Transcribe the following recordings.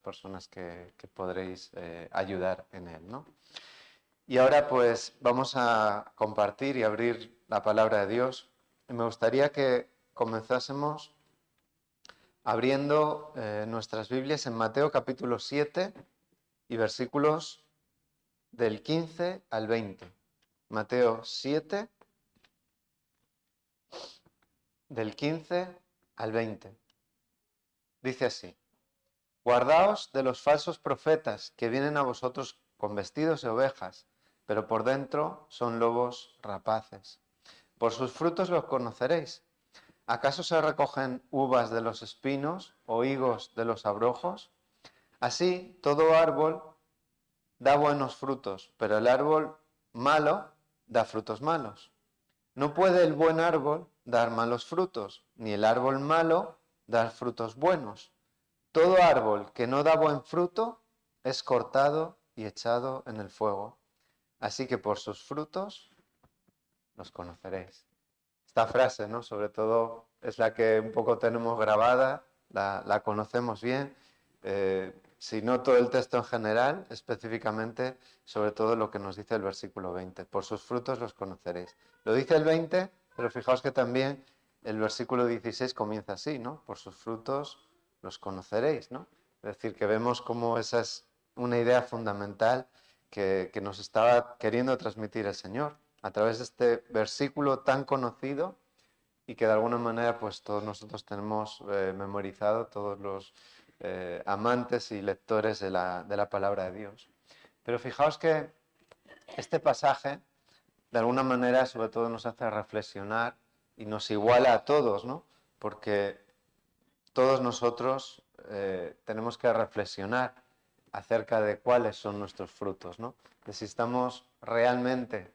personas que podréis ayudar en él, ¿no? Y ahora pues vamos a compartir y abrir la palabra de Dios. Y me gustaría que comenzásemos abriendo nuestras Biblias en Mateo capítulo 7 y versículos del 15 al 20. Mateo 7, del 15 al 20. Dice así: Guardaos de los falsos profetas que vienen a vosotros con vestidos de ovejas, pero por dentro son lobos rapaces. Por sus frutos los conoceréis. ¿Acaso se recogen uvas de los espinos o higos de los abrojos? Así, todo árbol da buenos frutos, pero el árbol malo da frutos malos. No puede el buen árbol dar malos frutos, ni el árbol malo dar frutos buenos. Todo árbol que no da buen fruto es cortado y echado en el fuego. Así que por sus frutos los conoceréis. Esta frase, ¿no? Sobre todo es la que un poco tenemos grabada, la conocemos bien. Si no todo el texto en general, específicamente, sobre todo lo que nos dice el versículo 20. Por sus frutos los conoceréis. Lo dice el 20, pero fijaos que también el versículo 16 comienza así, ¿no? Por sus frutos los conoceréis, ¿no? Es decir, que vemos cómo esa es una idea fundamental que nos estaba queriendo transmitir el Señor a través de este versículo tan conocido y que de alguna manera pues todos nosotros tenemos memorizado, todos los amantes y lectores de la palabra de Dios. Pero fijaos que este pasaje de alguna manera sobre todo nos hace reflexionar y nos iguala a todos, ¿no? Porque todos nosotros tenemos que reflexionar acerca de cuáles son nuestros frutos, ¿no? De si estamos realmente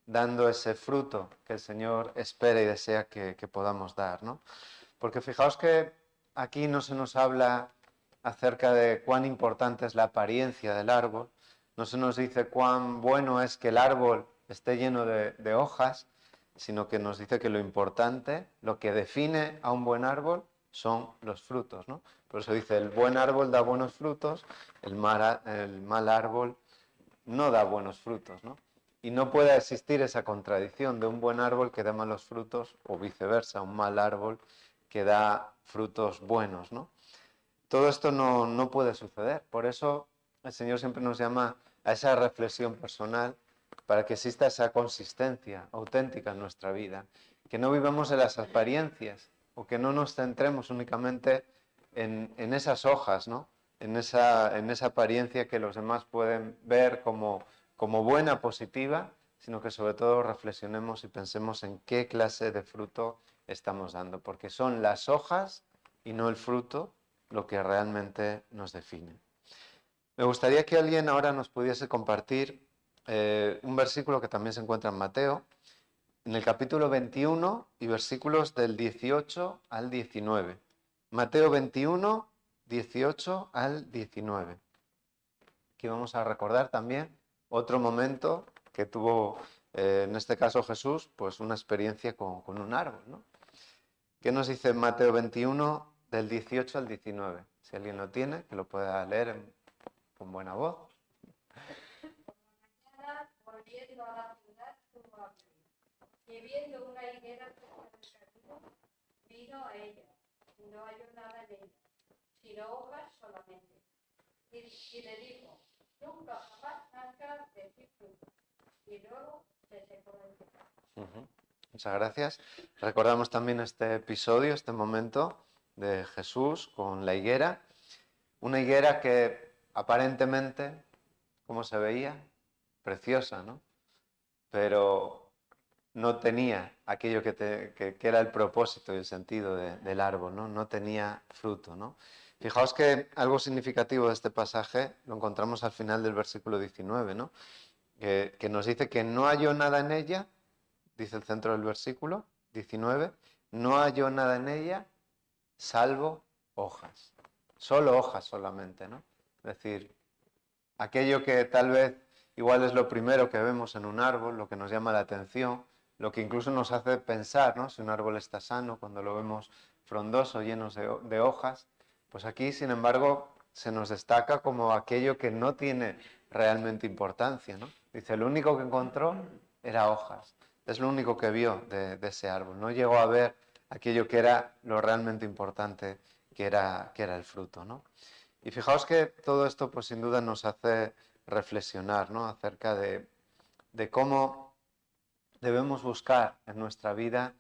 dando ese fruto que el Señor espera y desea que podamos dar, ¿no? Porque fijaos que aquí no se nos habla acerca de cuán importante es la apariencia del árbol, no se nos dice cuán bueno es que el árbol esté lleno de hojas, sino que nos dice que lo importante, lo que define a un buen árbol, son los frutos, ¿no? Por eso dice, el buen árbol da buenos frutos, el mal árbol no da buenos frutos, ¿no? Y no puede existir esa contradicción de un buen árbol que da malos frutos o viceversa, un mal árbol que da frutos buenos, ¿no? Todo esto no puede suceder. Por eso el Señor siempre nos llama a esa reflexión personal para que exista esa consistencia auténtica en nuestra vida. Que no vivamos en las apariencias o que no nos centremos únicamente en esas hojas, ¿no? En esa apariencia que los demás pueden ver como buena, positiva, sino que sobre todo reflexionemos y pensemos en qué clase de fruto estamos dando, porque son las hojas y no el fruto lo que realmente nos define. Me gustaría que alguien ahora nos pudiese compartir un versículo que también se encuentra en Mateo, en el capítulo 21 y versículos del 18 al 19. Mateo 21, 18 al 19. Aquí vamos a recordar también otro momento que tuvo, en este caso Jesús, pues una experiencia con un árbol, ¿no? ¿Qué nos dice Mateo 21, del 18 al 19? Si alguien lo tiene, que lo pueda leer con buena voz. Volviendo a la ciudad, tuvo hambre. Y viendo una higuera cerca del camino, vino a ella, y no halló nada en ella, sino hojas solamente. Y le dijo, nunca jamás nazca de ti fruto. Y luego se secó del pecado. Muchas gracias. Recordamos también este episodio, este momento de Jesús con la higuera. Una higuera que aparentemente, ¿cómo se veía? Preciosa, ¿no? Pero no tenía aquello que era el propósito y el sentido del árbol, ¿no? No tenía fruto, ¿no? Fijaos que algo significativo de este pasaje lo encontramos al final del versículo 19, ¿no? Que nos dice que no halló nada en ella, dice el centro del versículo 19, no halló nada en ella salvo hojas. Solo hojas solamente, ¿no? Es decir, aquello que tal vez igual es lo primero que vemos en un árbol, lo que nos llama la atención, lo que incluso nos hace pensar, ¿no? Si un árbol está sano, cuando lo vemos frondoso, lleno de hojas, pues aquí, sin embargo, se nos destaca como aquello que no tiene realmente importancia, ¿no? Dice, lo único que encontró era hojas. Es lo único que vio de ese árbol. No llegó a ver aquello que era lo realmente importante, que era el fruto, ¿no? Y fijaos que todo esto, pues sin duda nos hace reflexionar, ¿no? Acerca de cómo debemos buscar en nuestra vida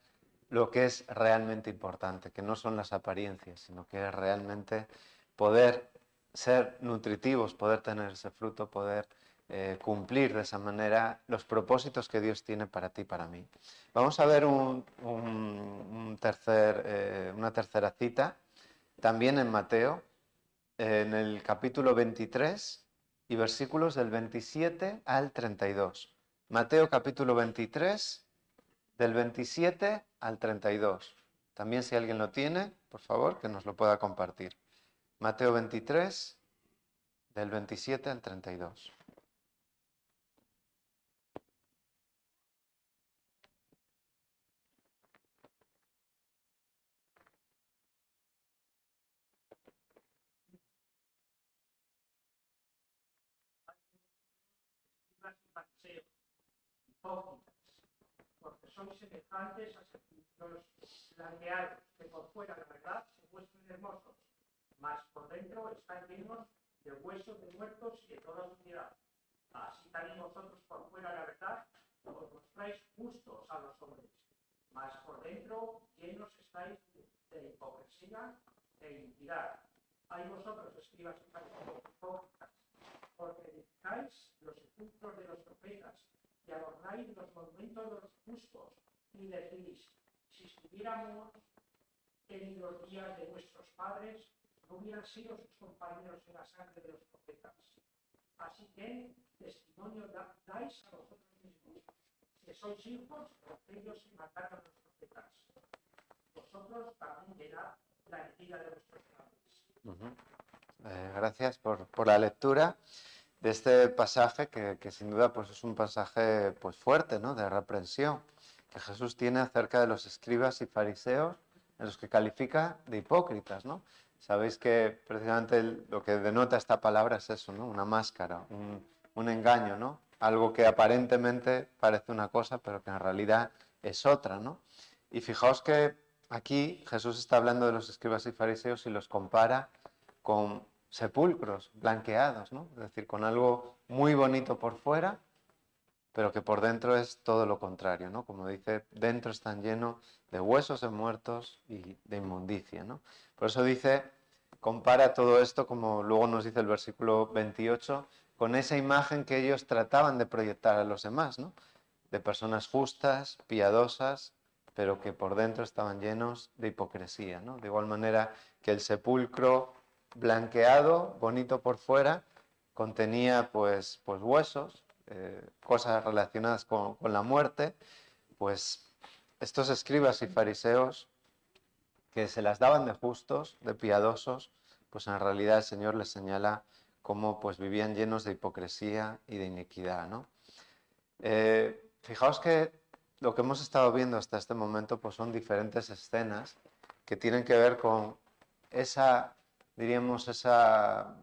lo que es realmente importante, que no son las apariencias, sino que es realmente poder ser nutritivos, poder tener ese fruto, poder cumplir de esa manera los propósitos que Dios tiene para ti y para mí. Vamos a ver una tercera cita, también en Mateo, en el capítulo 23 y versículos del 27 al 32. Mateo capítulo 23, del 27 al 32. También si alguien lo tiene, por favor, que nos lo pueda compartir. Mateo 23, del 27 al 32. Escribas y fariseos, hipócritas, porque sois semejantes a sepulcros blanqueados, que por fuera, la verdad, se muestran hermosos, mas por dentro están llenos de huesos de muertos y de toda suciedad. Así también vosotros por fuera, la verdad, os mostráis justos a los hombres, mas por dentro llenos estáis de hipocresía e iniquidad. Hay vosotros, escribas y fariseos, hipócritas, porque edificáis los sepulcros de los profetas y adornáis los monumentos de los justos, y decís, si estuviéramos en los días de nuestros padres, no hubieran sido sus compañeros en la sangre de los profetas. Así que testimonio dais a vosotros mismos, que sois hijos de aquellos que mataron a los profetas. Vosotros también llenad la herida de vuestros padres. Gracias por la lectura de este pasaje que sin duda pues es un pasaje pues fuerte, ¿no? De reprensión que Jesús tiene acerca de los escribas y fariseos, en los que califica de hipócritas, ¿no? Sabéis que precisamente lo que denota esta palabra es eso, ¿no? Una máscara, un engaño, ¿no? Algo que aparentemente parece una cosa, pero que en realidad es otra, ¿no? Y fijaos que aquí Jesús está hablando de los escribas y fariseos y los compara con sepulcros blanqueados, ¿no? Es decir, con algo muy bonito por fuera, pero que por dentro es todo lo contrario, ¿no? Como dice, dentro están llenos de huesos de muertos y de inmundicia, ¿no? Por eso dice, compara todo esto, como luego nos dice el versículo 28, con esa imagen que ellos trataban de proyectar a los demás, ¿no? De personas justas, piadosas, pero que por dentro estaban llenos de hipocresía, ¿no? De igual manera que el sepulcro blanqueado, bonito por fuera, contenía pues huesos, cosas relacionadas con la muerte, pues estos escribas y fariseos que se las daban de justos, de piadosos, pues en realidad el Señor les señala cómo pues vivían llenos de hipocresía y de iniquidad, ¿no? Fijaos que lo que hemos estado viendo hasta este momento pues son diferentes escenas que tienen que ver con esa, diríamos, esa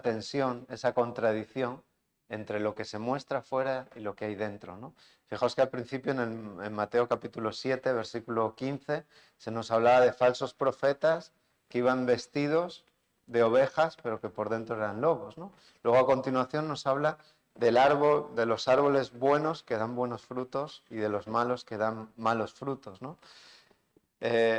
tensión, esa contradicción entre lo que se muestra fuera y lo que hay dentro, ¿no? Fijaos que al principio en Mateo capítulo 7, versículo 15, se nos hablaba de falsos profetas que iban vestidos de ovejas, pero que por dentro eran lobos, ¿no? Luego a continuación nos habla del árbol, de los árboles buenos que dan buenos frutos y de los malos que dan malos frutos, ¿no?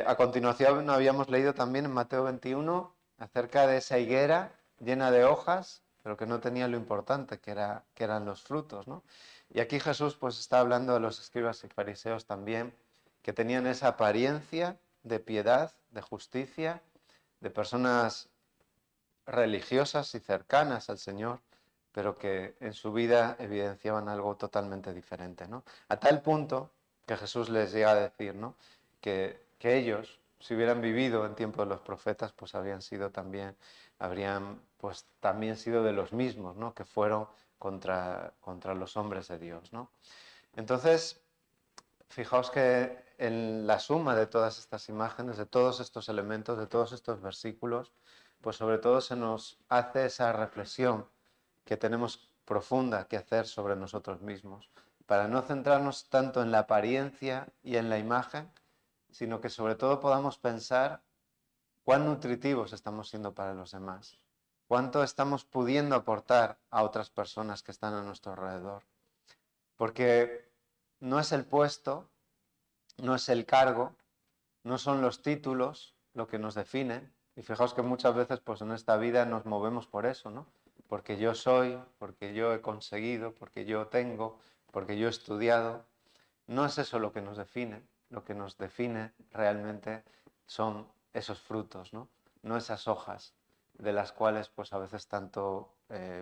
A continuación habíamos leído también en Mateo 21 acerca de esa higuera llena de hojas, pero que no tenía lo importante, que eran los frutos, ¿no? Y aquí Jesús pues está hablando de los escribas y fariseos también, que tenían esa apariencia de piedad, de justicia, de personas religiosas y cercanas al Señor, pero que en su vida evidenciaban algo totalmente diferente, ¿no? A tal punto que Jesús les llega a decir, ¿no? que ellos, si hubieran vivido en tiempo de los profetas, pues habrían pues también sido de los mismos, ¿no? Que fueron contra los hombres de Dios, ¿no? Entonces, fijaos que en la suma de todas estas imágenes, de todos estos elementos, de todos estos versículos, pues sobre todo se nos hace esa reflexión que tenemos profunda que hacer sobre nosotros mismos, para no centrarnos tanto en la apariencia y en la imagen, sino que sobre todo podamos pensar cuán nutritivos estamos siendo para los demás, cuánto estamos pudiendo aportar a otras personas que están a nuestro alrededor. Porque no es el puesto, no es el cargo, no son los títulos lo que nos definen. Y fijaos que muchas veces pues en esta vida nos movemos por eso, ¿no? Porque yo soy, porque yo he conseguido, porque yo tengo, porque yo he estudiado. No es eso lo que nos define. Lo que nos define realmente son esos frutos, ¿no? No esas hojas de las cuales pues a veces tanto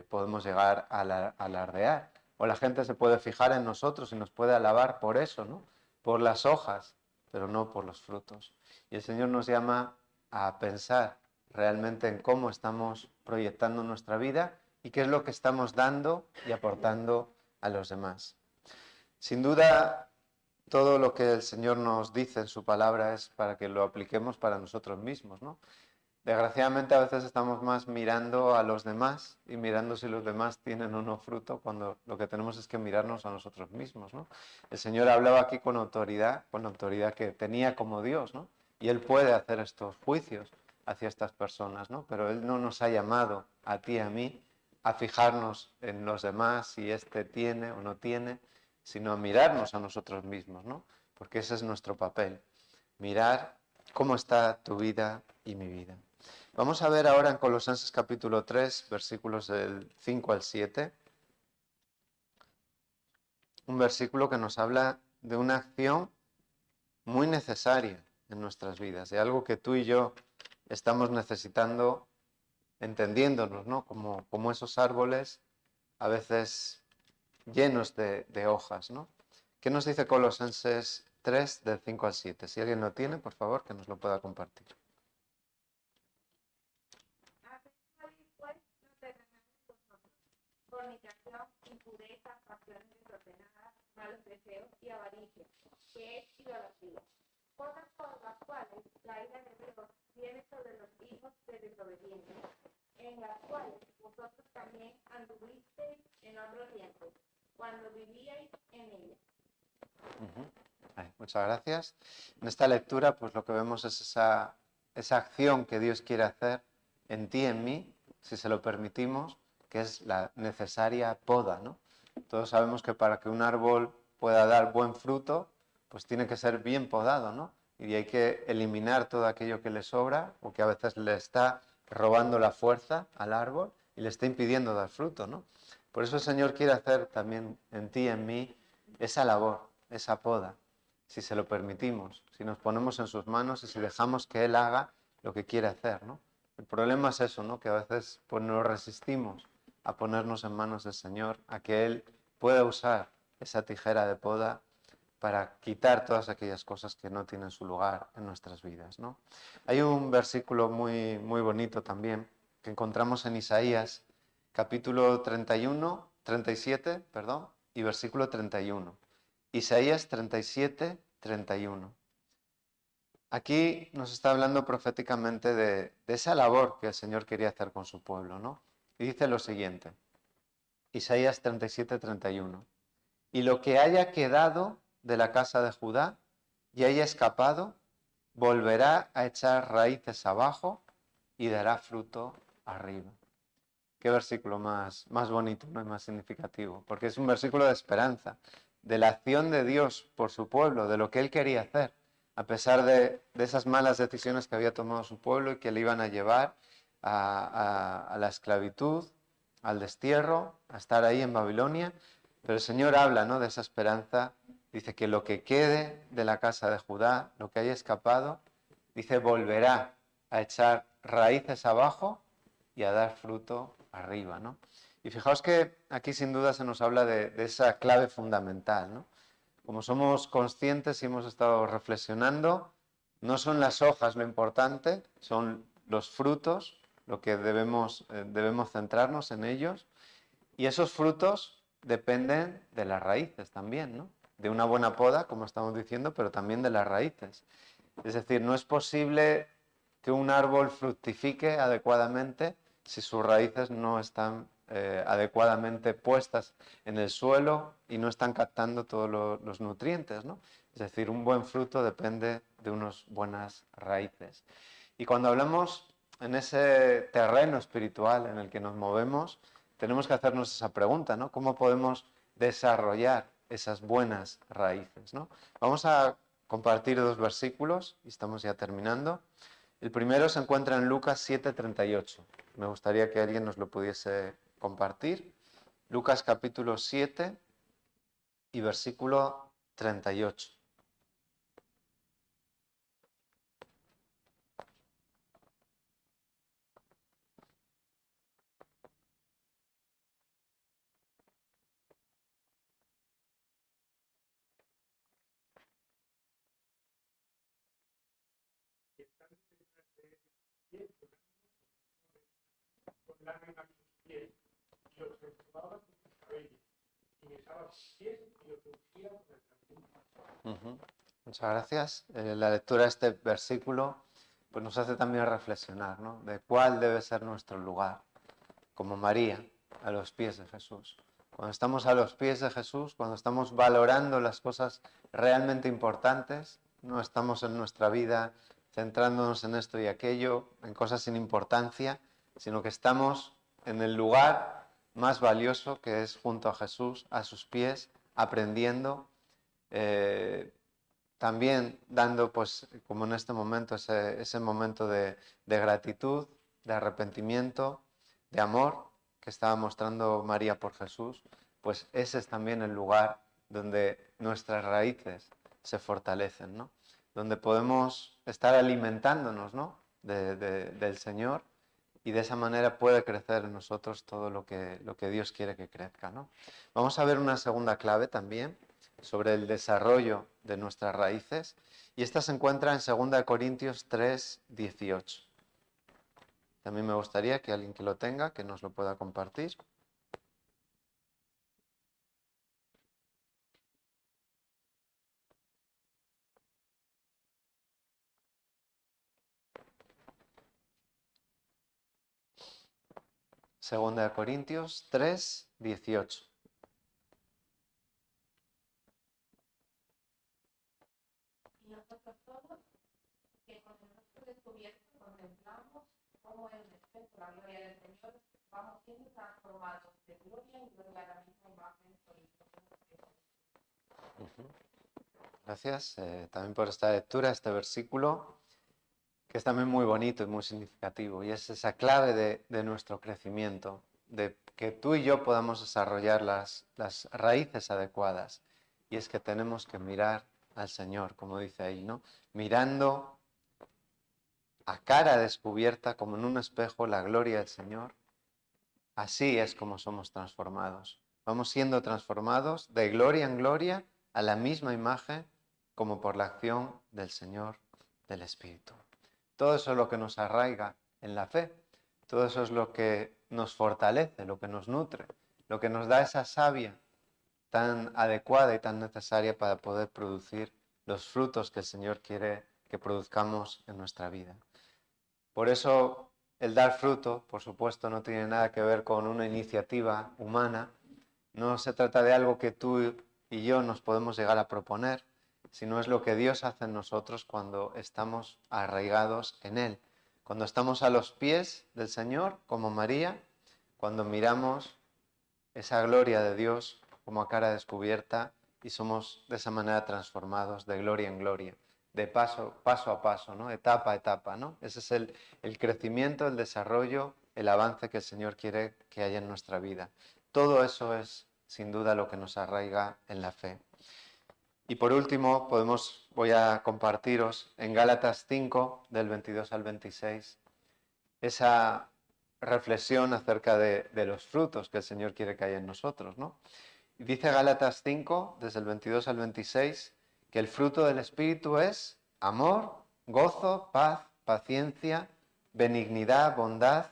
podemos llegar a alardear. O la gente se puede fijar en nosotros y nos puede alabar por eso, ¿no? Por las hojas, pero no por los frutos. Y el Señor nos llama a pensar realmente en cómo estamos proyectando nuestra vida y qué es lo que estamos dando y aportando a los demás. Sin duda, todo lo que el Señor nos dice en su palabra es para que lo apliquemos para nosotros mismos, ¿no? Desgraciadamente a veces estamos más mirando a los demás y mirando si los demás tienen o no fruto, cuando lo que tenemos es que mirarnos a nosotros mismos, ¿no? El Señor hablaba aquí con autoridad que tenía como Dios, ¿no? Y Él puede hacer estos juicios hacia estas personas, ¿no? Pero Él no nos ha llamado a ti y a mí a fijarnos en los demás si este tiene o no tiene, sino a mirarnos a nosotros mismos, ¿no? Porque ese es nuestro papel, mirar cómo está tu vida y mi vida. Vamos a ver ahora en Colosenses capítulo 3, versículos del 5 al 7, un versículo que nos habla de una acción muy necesaria en nuestras vidas, de algo que tú y yo estamos necesitando, entendiéndonos, ¿no? Como esos árboles a veces llenos de hojas, ¿no? ¿Qué nos dice Colosenses 3, del 5 al 7? Si alguien lo tiene, por favor, que nos lo pueda compartir. Fornicación, impureza, pasiones desordenadas, malos deseos y avaricia, que es idolatría. Cosas por las cuales la ira de Dios viene sobre los hijos de desobediencia, en las cuales vosotros también anduvisteis en otro tiempo, cuando vivíais en ella. Muchas gracias. En esta lectura, pues lo que vemos es esa acción que Dios quiere hacer en ti y en mí, si se lo permitimos, que es la necesaria poda, ¿no? Todos sabemos que para que un árbol pueda dar buen fruto, pues tiene que ser bien podado, ¿no? Y hay que eliminar todo aquello que le sobra o que a veces le está robando la fuerza al árbol y le está impidiendo dar fruto, ¿no? Por eso el Señor quiere hacer también en ti y en mí esa labor, esa poda, si se lo permitimos, si nos ponemos en sus manos y si dejamos que Él haga lo que quiere hacer, ¿no? El problema es eso, ¿no? Que a veces pues, nos resistimos a ponernos en manos del Señor, a que Él pueda usar esa tijera de poda para quitar todas aquellas cosas que no tienen su lugar en nuestras vidas, ¿no? Hay un versículo muy, muy bonito también que encontramos en Isaías, capítulo 37, y versículo 31. Isaías 37, 31. Aquí nos está hablando proféticamente de esa labor que el Señor quería hacer con su pueblo, ¿no? Y dice lo siguiente, Isaías 37, 31. Y lo que haya quedado de la casa de Judá y haya escapado, volverá a echar raíces abajo y dará fruto arriba. Qué versículo más bonito, ¿no? Y más significativo, porque es un versículo de esperanza, de la acción de Dios por su pueblo, de lo que Él quería hacer, a pesar de esas malas decisiones que había tomado su pueblo y que le iban a llevar a la esclavitud, al destierro, a estar ahí en Babilonia. Pero el Señor habla, ¿no? De esa esperanza, dice que lo que quede de la casa de Judá, lo que haya escapado, dice volverá a echar raíces abajo y a dar fruto arriba, ¿no? Y fijaos que aquí sin duda se nos habla de esa clave fundamental, ¿no? Como somos conscientes y hemos estado reflexionando, no son las hojas lo importante, son los frutos, lo que debemos centrarnos en ellos. Y esos frutos dependen de las raíces también, ¿no? De una buena poda, como estamos diciendo, pero también de las raíces. Es decir, no es posible que un árbol fructifique adecuadamente si sus raíces no están adecuadamente puestas en el suelo y no están captando todos los nutrientes, ¿no? Es decir, un buen fruto depende de unas buenas raíces. Y cuando hablamos en ese terreno espiritual en el que nos movemos, tenemos que hacernos esa pregunta, ¿no? ¿Cómo podemos desarrollar esas buenas raíces, ¿no? Vamos a compartir dos versículos y estamos ya terminando. El primero se encuentra en Lucas 7:38. Me gustaría que alguien nos lo pudiese compartir. Lucas capítulo 7 y versículo 38. Y estando detrás de él, pies con lágrimas sus pies, y los enjugaba con sus cabellos, y besaba sus pies y los ungía con el perfume. Muchas gracias. La lectura de este versículo pues nos hace también reflexionar, ¿no? De cuál debe ser nuestro lugar, como María, a los pies de Jesús. Cuando estamos a los pies de Jesús, cuando estamos valorando las cosas realmente importantes, no estamos en nuestra vida centrándonos en esto y aquello, en cosas sin importancia, sino que estamos en el lugar más valioso, que es junto a Jesús, a sus pies, aprendiendo, también dando, pues, como en este momento, ese momento de gratitud, de arrepentimiento, de amor que estaba mostrando María por Jesús, pues ese es también el lugar donde nuestras raíces se fortalecen, ¿no? Donde podemos estar alimentándonos, ¿no? del Señor, y de esa manera puede crecer en nosotros todo lo que Dios quiere que crezca, ¿no? Vamos a ver una segunda clave también sobre el desarrollo de nuestras raíces, y esta se encuentra en 2 Corintios 3:18. También me gustaría que alguien que lo tenga, que nos lo pueda compartir. Segunda de Corintios 3:18. Y nosotros todos, que con el rostro descubierto contemplamos cómo en el espejo la gloria del Señor, vamos siendo transformados de gloria en gloria a la misma imagen por el Espíritu de Dios. Gracias también por esta lectura, este versículo, que es también muy bonito y muy significativo, y es esa clave de nuestro crecimiento, de que tú y yo podamos desarrollar las raíces adecuadas, y es que tenemos que mirar al Señor, como dice ahí, ¿no? Mirando a cara descubierta, como en un espejo, la gloria del Señor. Así es como somos transformados. Vamos siendo transformados de gloria en gloria a la misma imagen, como por la acción del Señor, del Espíritu. Todo eso es lo que nos arraiga en la fe. Todo eso es lo que nos fortalece, lo que nos nutre, lo que nos da esa savia tan adecuada y tan necesaria para poder producir los frutos que el Señor quiere que produzcamos en nuestra vida. Por eso el dar fruto, por supuesto, no tiene nada que ver con una iniciativa humana. No se trata de algo que tú y yo nos podemos llegar a proponer, sino es lo que Dios hace en nosotros cuando estamos arraigados en Él. Cuando estamos a los pies del Señor, como María, cuando miramos esa gloria de Dios como a cara descubierta y somos de esa manera transformados de gloria en gloria, de paso a paso, ¿no? Etapa a etapa, ¿no? Ese es el crecimiento, el desarrollo, el avance que el Señor quiere que haya en nuestra vida. Todo eso es, sin duda, lo que nos arraiga en la fe. Y por último, voy a compartiros en Gálatas 5, del 22 al 26, esa reflexión acerca de los frutos que el Señor quiere que haya en nosotros, ¿no? Y dice Gálatas 5, desde el 22 al 26, que el fruto del Espíritu es amor, gozo, paz, paciencia, benignidad, bondad,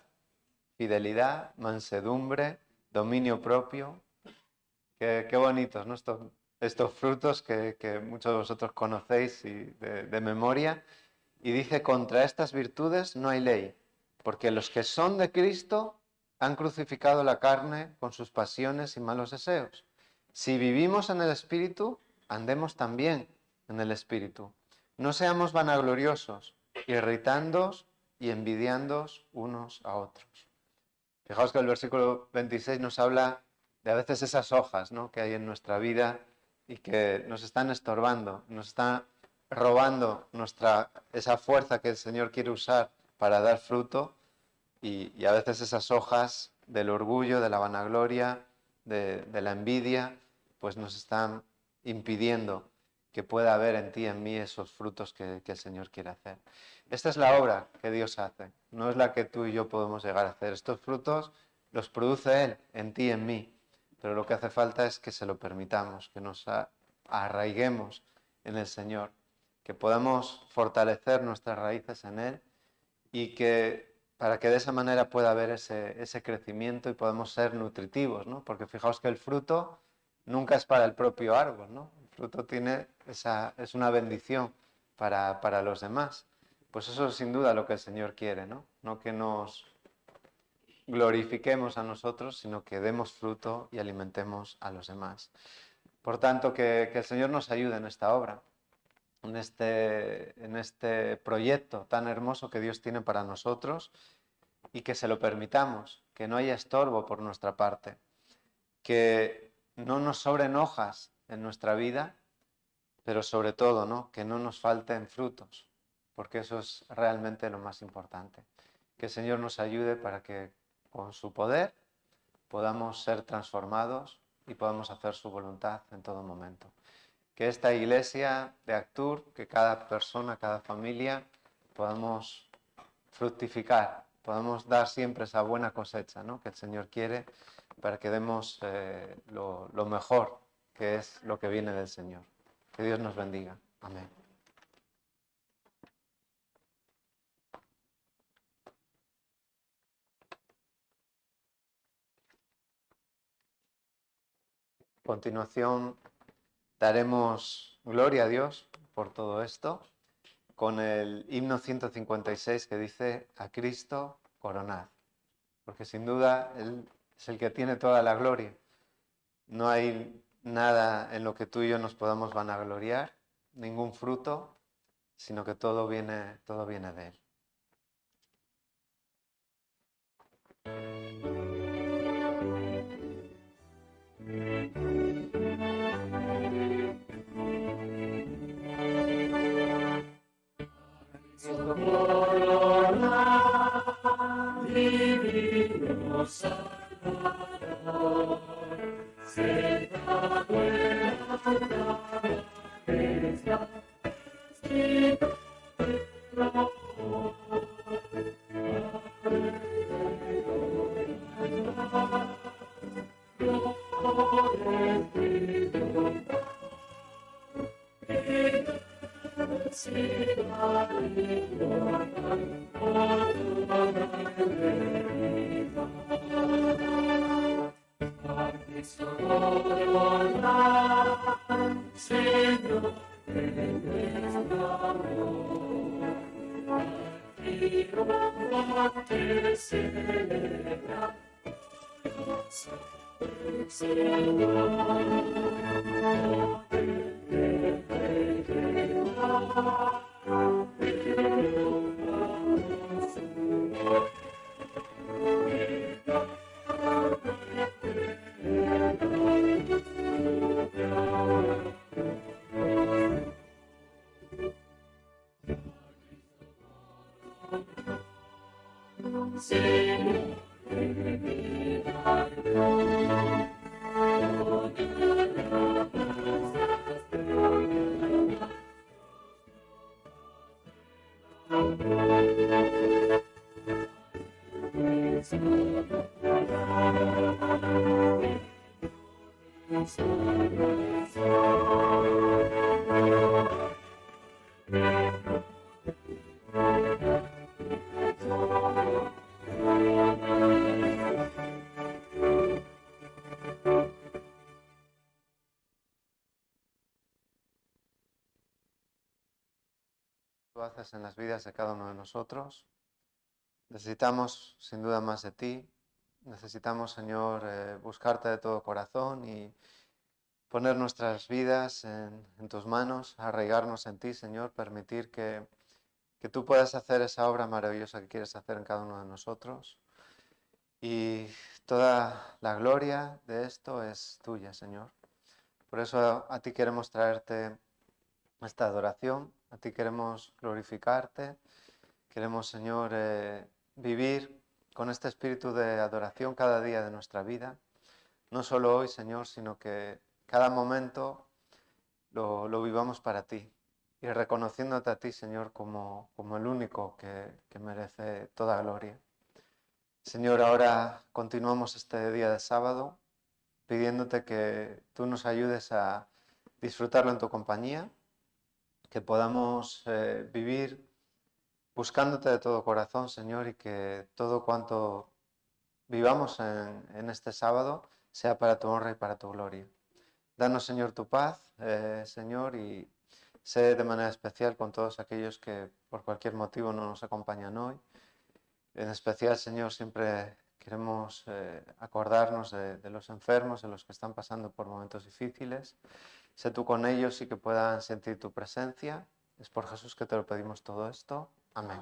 fidelidad, mansedumbre, dominio propio. Qué bonitos, ¿no? Estos frutos que muchos de vosotros conocéis y de memoria, Y dice, contra estas virtudes no hay ley, porque los que son de Cristo han crucificado la carne con sus pasiones y malos deseos. Si vivimos en el Espíritu, andemos también en el Espíritu. No seamos vanagloriosos, irritándoos y envidiándoos unos a otros. Fijaos que el versículo 26 nos habla de a veces esas hojas, ¿no?, que hay en nuestra vida y que nos están estorbando, nos están robando esa fuerza que el Señor quiere usar para dar fruto, y a veces esas hojas del orgullo, de la vanagloria, de la envidia, pues nos están impidiendo que pueda haber en ti y en mí esos frutos que el Señor quiere hacer. Esta es la obra que Dios hace, no es la que tú y yo podemos llegar a hacer. Estos frutos los produce Él en ti y en mí, pero lo que hace falta es que se lo permitamos, que nos arraiguemos en el Señor, que podamos fortalecer nuestras raíces en Él y que para que de esa manera pueda haber ese crecimiento y podamos ser nutritivos, ¿no? Porque fijaos que el fruto nunca es para el propio árbol, ¿no? El fruto es una bendición para los demás. Pues eso es sin duda lo que el Señor quiere, ¿no? No que nos glorifiquemos a nosotros, sino que demos fruto y alimentemos a los demás. Por tanto, que el Señor nos ayude en esta obra, en este proyecto tan hermoso que Dios tiene para nosotros, y que se lo permitamos, que no haya estorbo por nuestra parte, que no nos sobren hojas en nuestra vida, pero sobre todo, ¿no?, que no nos falten frutos, porque eso es realmente lo más importante. Que el Señor nos ayude para que con su poder podamos ser transformados y podamos hacer su voluntad en todo momento. Que esta iglesia de Actur, que cada persona, cada familia, podamos fructificar, podamos dar siempre esa buena cosecha, ¿no?, que el Señor quiere, para que demos lo mejor, que es lo que viene del Señor. Que Dios nos bendiga. Amén. A continuación, daremos gloria a Dios por todo esto con el himno 156 que dice: a Cristo coronad. Porque sin duda Él es el que tiene toda la gloria. No hay nada en lo que tú y yo nos podamos vanagloriar, ningún fruto, sino que todo viene de Él. Divino Salvador, sentado en la majestad, vestido de gloria, Señor, te celebra, Señor, tú haces en las vidas de cada uno de nosotros. Necesitamos, sin duda, más de ti. Necesitamos, Señor, buscarte de todo corazón y poner nuestras vidas en tus manos, arraigarnos en ti, Señor, permitir que tú puedas hacer esa obra maravillosa que quieres hacer en cada uno de nosotros. Y toda la gloria de esto es tuya, Señor. Por eso a ti queremos traerte esta adoración, a ti queremos glorificarte, queremos, Señor, vivir con este espíritu de adoración cada día de nuestra vida, no solo hoy, Señor, sino que cada momento lo vivamos para ti y reconociéndote a ti, Señor, como el único que merece toda gloria. Señor, ahora continuamos este día de sábado pidiéndote que tú nos ayudes a disfrutarlo en tu compañía, que podamos vivir buscándote de todo corazón, Señor, y que todo cuanto vivamos en este sábado sea para tu honra y para tu gloria. Danos, Señor, tu paz, Señor, y sé de manera especial con todos aquellos que por cualquier motivo no nos acompañan hoy. En especial, Señor, siempre queremos acordarnos de los enfermos, de los que están pasando por momentos difíciles. Sé tú con ellos y que puedan sentir tu presencia. Es por Jesús que te lo pedimos todo esto. Amén.